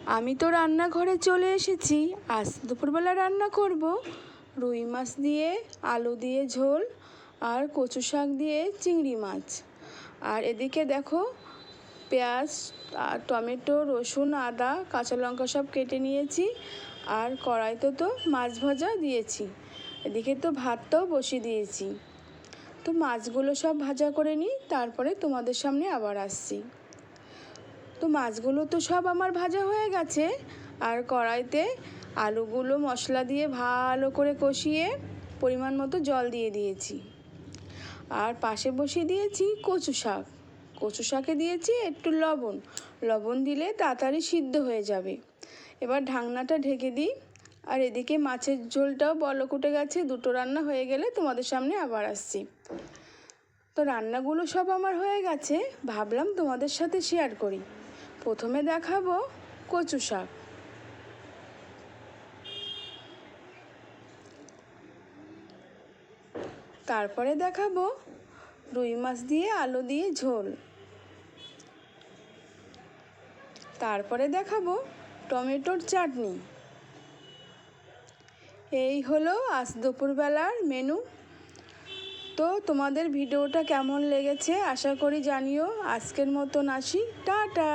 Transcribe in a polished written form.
আমি তো রান্নাঘরে চলে এসেছি। আজ দুপুরবেলা রান্না করব রুই মাছ দিয়ে আলু দিয়ে ঝোল আর কচু শাক দিয়ে চিংড়ি মাছ। আর এদিকে দেখো পেঁয়াজ আর টমেটো রসুন আদা কাঁচা লঙ্কা সব কেটে নিয়েছি। আর কড়াইতে তো মাছ ভাজা দিয়েছি। এদিকে তো ভাতটাও বসিয়ে দিয়েছি। তো মাছগুলো সব ভাজা করে নিই, তারপরে তোমাদের সামনে আবার আসছি। তো মাছগুলো তো সব আমার ভাজা হয়ে গেছে। আর কড়াইতে আলুগুলো মশলা দিয়ে ভালো করে কষিয়ে পরিমাণ মতো জল দিয়ে দিয়েছি। আর পাশে বসিয়ে দিয়েছি কচু শাক। কচু শাকে দিয়েছি একটু লবণ। লবণ দিলে তাড়াতাড়ি সিদ্ধ হয়ে যাবে। এবার ঢাকনাটা ঢেকে দিই। আর এদিকে মাছের ঝোলটাও বলক উঠে গেছে। দুটো রান্না হয়ে গেলে তোমাদের সামনে আবার আসছি। তো রান্নাগুলো সব আমার হয়ে গেছে, ভাবলাম তোমাদের সাথে শেয়ার করি। প্রথমে দেখাবো কচু শাক, তারপরে দেখাবো রুই মাছ দিয়ে আলু দিয়ে ঝোল, তারপরে দেখাবো টমেটোর চাটনি। এই হলো আজ দুপুরবেলার মেনু। তো তোমাদের ভিডিওটা কেমন লেগেছে আশা করি জানিও। আজকের মতন আসি, টাটা।